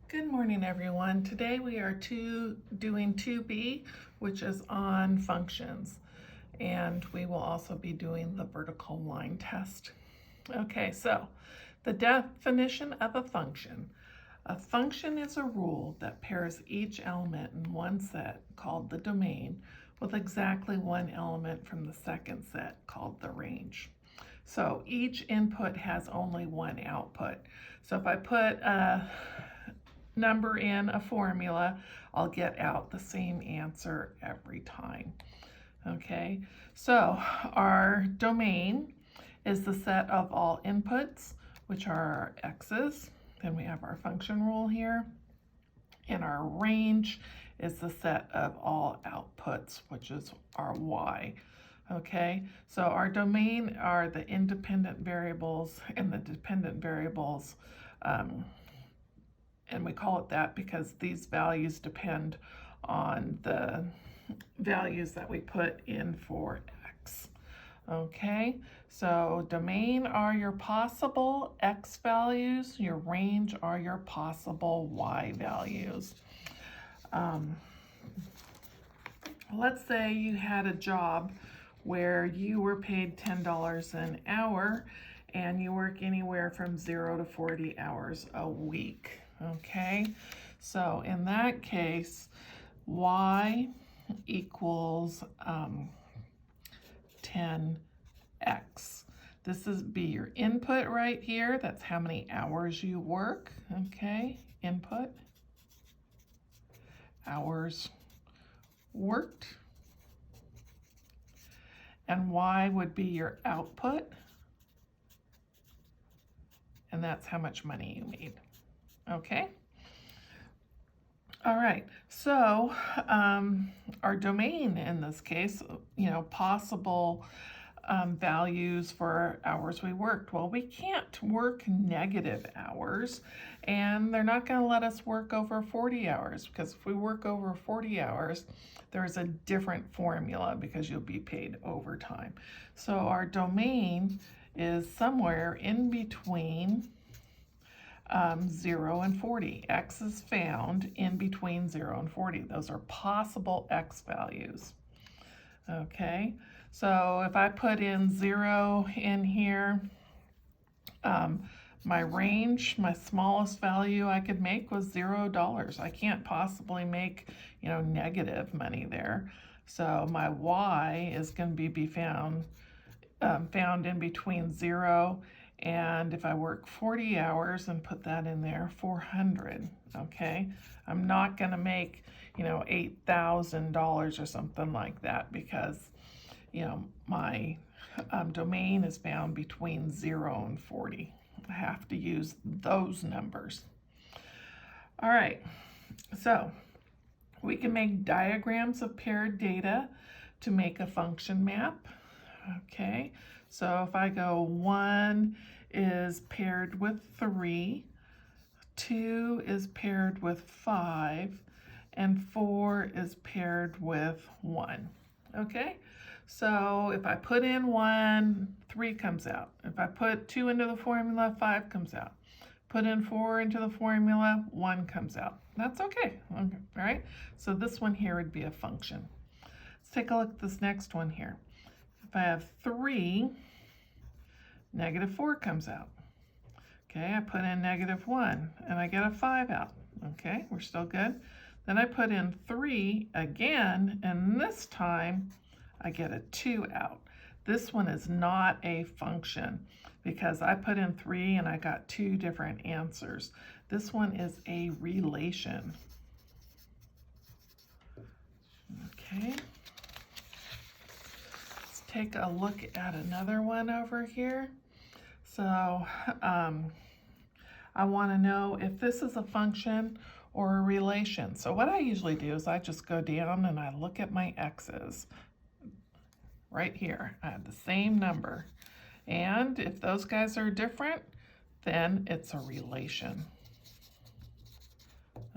Good morning, everyone. Today we are doing 2B, which is on functions, and we will also be doing the vertical line test. Okay, so the definition of a function. A function is a rule that pairs each element in one set, called the domain, with exactly one element from the second set, called the range. So each input has only one output. So if I put a number in a formula, I'll get out the same answer every time. Okay, so our domain is the set of all inputs, which are our x's. Then we have our function rule here. And our range is the set of all outputs, which is our y. Okay, so our domain are the independent variables and the dependent variables. And we call it that because these values depend on the values that we put in for x. Okay, so domain are your possible x values, your range are your possible y values. Let's say you had a job where you were paid $10 an hour and you work anywhere from 0 to 40 hours a week. Okay, so in that case, y equals 10x. This is be your input right here. That's how many hours you work. Okay, input, hours worked. And y would be your output. And that's how much money you made. Okay. All right, so our domain in this case, possible values for hours we worked. Well, we can't work negative hours, and they're not going to let us work over 40 hours, because if we work over 40 hours, there's a different formula because you'll be paid overtime. So our domain is somewhere in between 0 and 40. X is found in between 0 and 40. Those are possible x values. Okay, so if I put in 0 in here, my range, my smallest value I could make was $0. I can't possibly make, negative money there. So my y is going to be found in between 0 and if I work 40 hours and put that in there, 400, okay? I'm not going to make, $8,000 or something like that because, my domain is found between 0 and 40. I have to use those numbers. All right, so we can make diagrams of paired data to make a function map. Okay, so if I go 1 is paired with 3, 2 is paired with 5, and 4 is paired with 1. Okay, so if I put in 1, 3 comes out. If I put 2 into the formula, 5 comes out. Put in 4 into the formula, 1 comes out. That's okay, all right? So this one here would be a function. Let's take a look at this next one here. If I have 3, negative 4 comes out. Okay, I put in negative 1 and I get a 5 out. Okay, we're still good. Then I put in 3 again, and this time I get a 2 out. This one is not a function because I put in 3 and I got 2 different answers. This one is a relation. Okay. Take a look at another one over here. So I want to know if this is a function or a relation. So what I usually do is I just go down and I look at my x's. Right here, I have the same number. And if those guys are different, then it's a relation.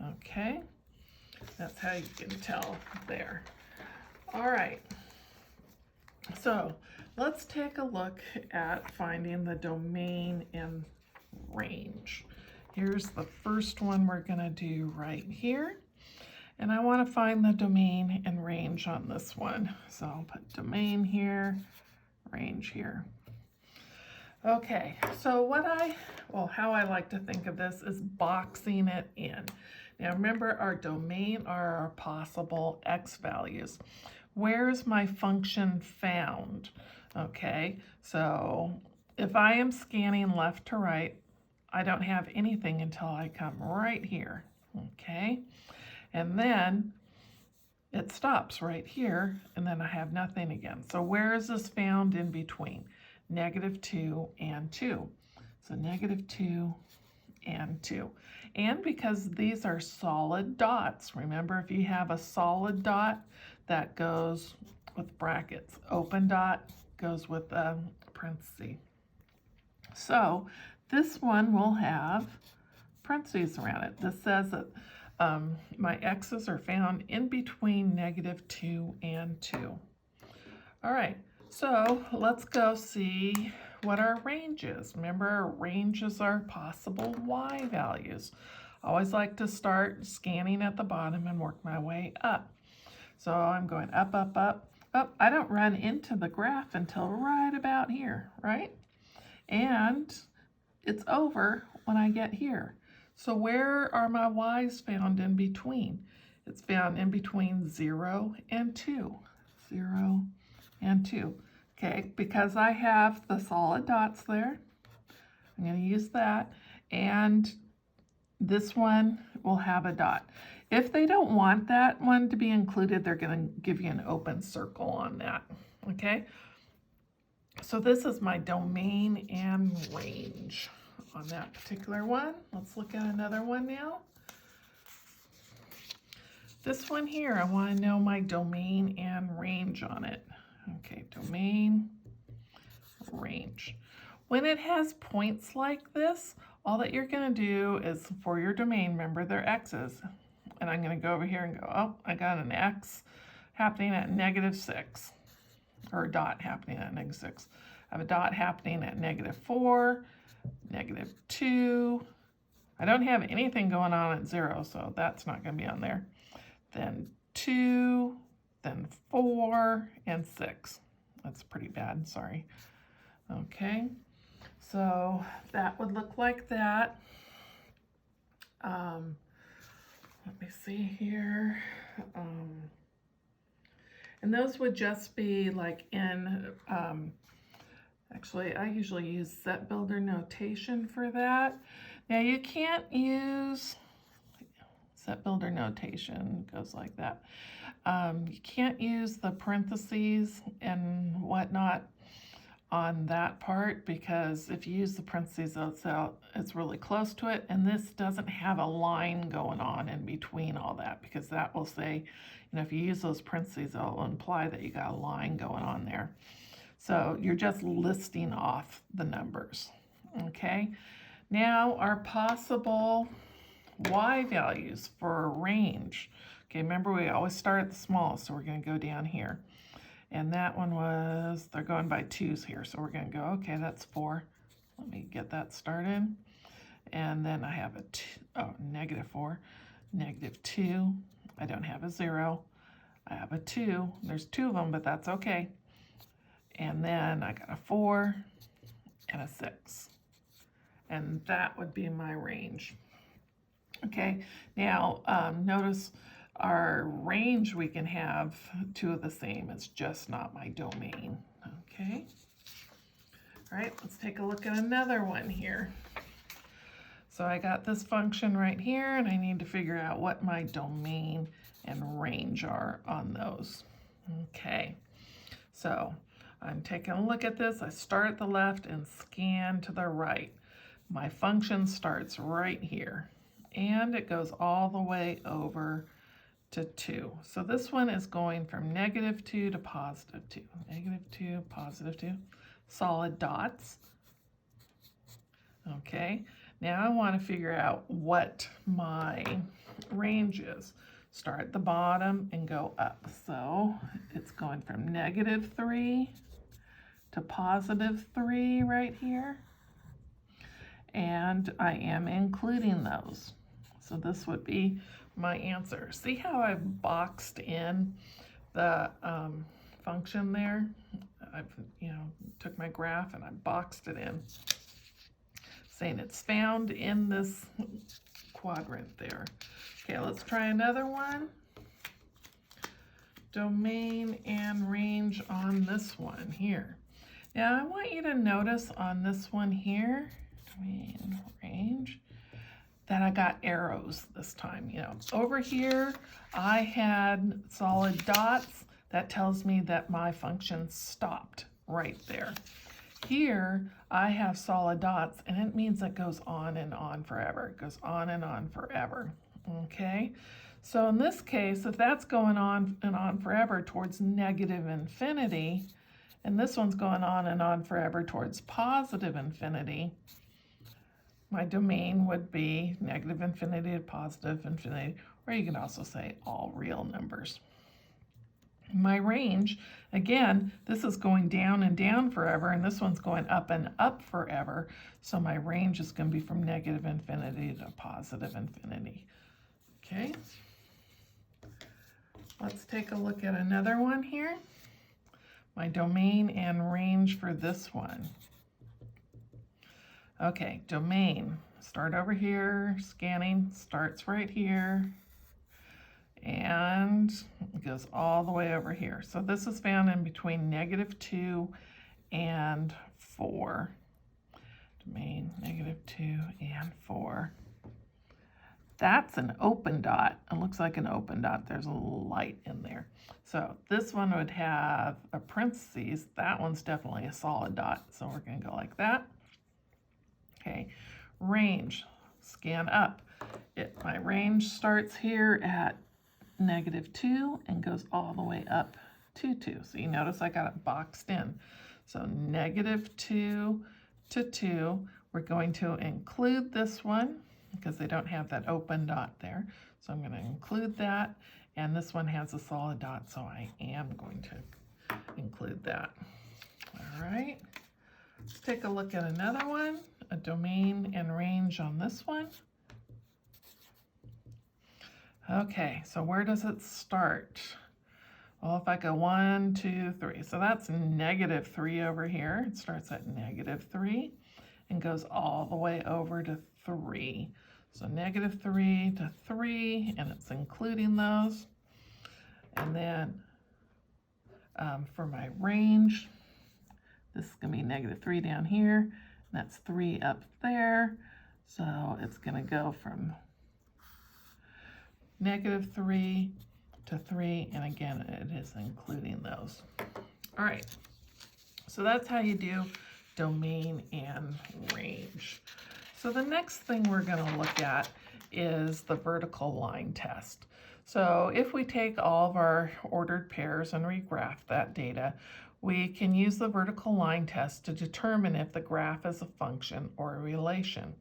Okay, that's how you can tell there. All right. So let's take a look at finding the domain and range. Here's the first one we're going to do right here. And I want to find the domain and range on this one. So I'll put domain here, range here. Okay, so how I like to think of this is boxing it in. Now remember, our domain are our possible x values. Where is my function found? Okay, so if I am scanning left to right, I don't have anything until I come right here, okay? And then it stops right here, and then I have nothing again. So where is this found in between? -2 and 2. So -2 and 2. And because these are solid dots, remember if you have a solid dot, that goes with brackets. Open dot goes with a parenthesis. So this one will have parentheses around it. This says that my x's are found in between -2 and 2. All right, so let's go see what our range is. Remember, our ranges are possible y values. I always like to start scanning at the bottom and work my way up. So I'm going up, up, up, up. I don't run into the graph until right about here, right? And it's over when I get here. So where are my y's found in between? It's found in between 0 and 2. 0 and 2. Okay, because I have the solid dots there, I'm going to use that. And this one will have a dot. If they don't want that one to be included, they're going to give you an open circle on that. Okay, so this is my domain and range on that particular one. Let's look at another one now. This one here, I want to know my domain and range on it. Okay, domain, range. When it has points like this, all that you're going to do is for your domain, remember they're x's. And I'm going to go over here and go, oh, I got an x happening at -6, or a dot happening at -6. I have a dot happening at -4, -2. I don't have anything going on at 0, so that's not going to be on there. Then 2, then 4, and 6. That's pretty bad, sorry. Okay, so that would look like that. Let me see here. And those would just be like in, actually I usually use set builder notation for that. Now you can't use set builder notation, goes like that. You can't use the parentheses and whatnot on that part, because if you use the parentheses, it's really close to it, and this doesn't have a line going on in between all that, because that will say, if you use those parentheses, it'll imply that you got a line going on there. So you're just listing off the numbers. Okay, now our possible y values for a range. Okay, remember we always start at the smallest, so we're going to go down here. And that one was, they're going by 2s here, so we're going to go, okay, that's 4. Let me get that started. And then I have a -4, -2. I don't have a 0. I have a 2. There's 2 of them, but that's okay. And then I got a 4 and a 6. And that would be my range. Okay, now notice our range, we can have 2 of the same. It's just not my domain. Okay. All right, let's take a look at another one here. So I got this function right here, and I need to figure out what my domain and range are on those. Okay, so I'm taking a look at this. I start at the left and scan to the right. My function starts right here, and it goes all the way over to 2. So this one is going from -2 to +2. -2, +2. Solid dots. Okay, now I want to figure out what my range is. Start at the bottom and go up. So it's going from -3 to +3 right here. and I am including those. So this would be my answer. See how I've boxed in the function there? I've, took my graph and I boxed it in, saying it's found in this quadrant there. Okay, let's try another one. Domain and range on this one here. Now I want you to notice on this one here, domain, range, that I got arrows this time. Over here I had solid dots. That tells me that my function stopped right there. Here I have solid dots, and it means it goes on and on forever. It goes on and on forever. Okay, so in this case, if that's going on and on forever towards negative infinity, and this one's going on and on forever towards positive infinity, my domain would be negative infinity to positive infinity, or you can also say all real numbers. My range, again, this is going down and down forever, and this one's going up and up forever, so my range is going to be from negative infinity to positive infinity. Okay, let's take a look at another one here. My domain and range for this one. Okay, domain, start over here, scanning, starts right here, and it goes all the way over here. So this is found in between -2 and 4. Domain, -2 and 4. That's an open dot. It looks like an open dot. There's a little light in there. So this one would have a parentheses. That one's definitely a solid dot. So we're going to go like that. Okay, range, scan up. My range starts here at -2 and goes all the way up to 2. So you notice I got it boxed in. So -2 to 2, we're going to include this one because they don't have that open dot there. So I'm going to include that, and this one has a solid dot, so I am going to include that. All right, let's take a look at another one, a domain and range on this one. Okay, so where does it start? Well, if I go 1, 2, 3, so that's -3 over here. It starts at -3 and goes all the way over to 3. So -3 to 3, and it's including those. And then for my range, this is going to be -3 down here, and that's 3 up there. So it's going to go from -3 to 3, and again, it is including those. All right, so that's how you do domain and range. So the next thing we're going to look at is the vertical line test. So if we take all of our ordered pairs and regraph that data, we can use the vertical line test to determine if the graph is a function or a relation.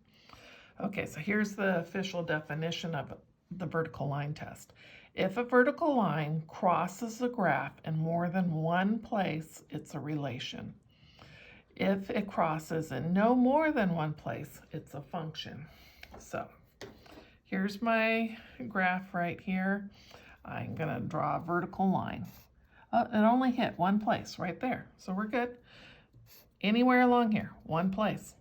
Okay, so here's the official definition of the vertical line test. If a vertical line crosses the graph in more than one place, it's a relation. If it crosses in no more than one place, it's a function. So here's my graph right here. I'm going to draw a vertical line. It only hit one place right there, so we're good. Anywhere along here, one place,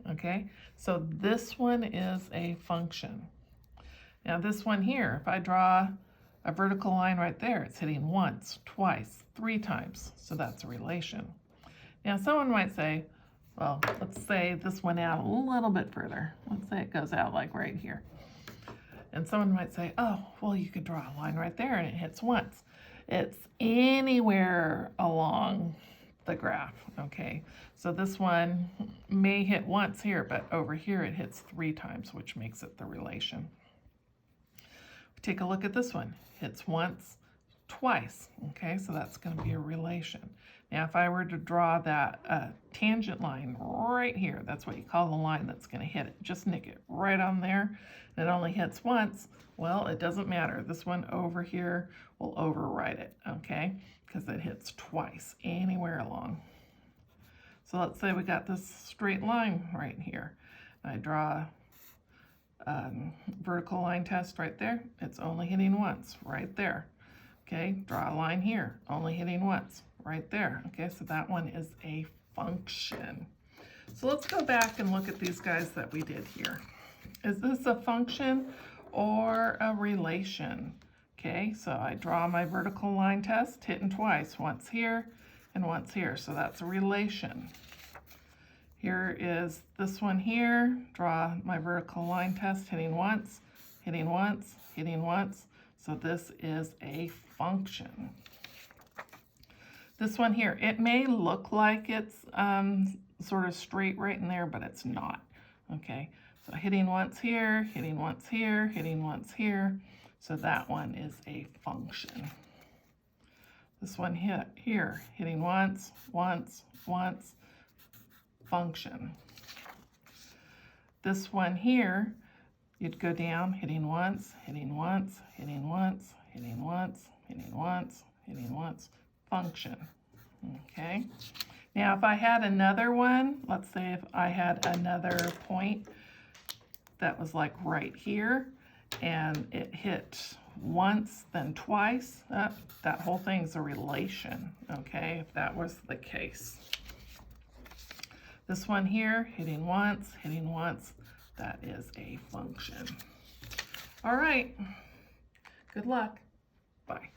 okay? So this one is a function. Now this one here, if I draw a vertical line right there, it's hitting once, twice, 3 times, so that's a relation. Now someone might say, well, let's say this went out a little bit further. Let's say it goes out like right here. And someone might say, oh, well, you could draw a line right there and it hits once. It's anywhere along the graph, okay? So this one may hit once here, but over here it hits 3 times, which makes it the relation. Take a look at this one. Hits once, twice, okay? So that's going to be a relation. Now, if I were to draw that tangent line right here, that's what you call the line that's going to hit it. Just nick it right on there. And it only hits once. Well, it doesn't matter. This one over here will override it, okay? Because it hits twice anywhere along. So let's say we got this straight line right here. I draw a vertical line test right there. It's only hitting once, right there. Okay, draw a line here, only hitting once, right there. Okay, so that one is a function. So let's go back and look at these guys that we did here. Is this a function or a relation? Okay, so I draw my vertical line test, hitting twice, once here and once here. So that's a relation. Here is this one here, draw my vertical line test, hitting once, hitting once, hitting once. So this is a function. This one here, it may look like it's sort of straight right in there, but it's not. Okay, so hitting once here, hitting once here, hitting once here. So that one is a function. This one here, hitting once, once, once, function. This one here, you'd go down, hitting once, hitting once, hitting once, hitting once, hitting once, hitting once, function. Okay. Now if I had another one, let's say if I had another point that was like right here, and it hit once, then twice, that whole thing's a relation, okay, if that was the case. This one here, hitting once, that is a function. All right, good luck. Bye.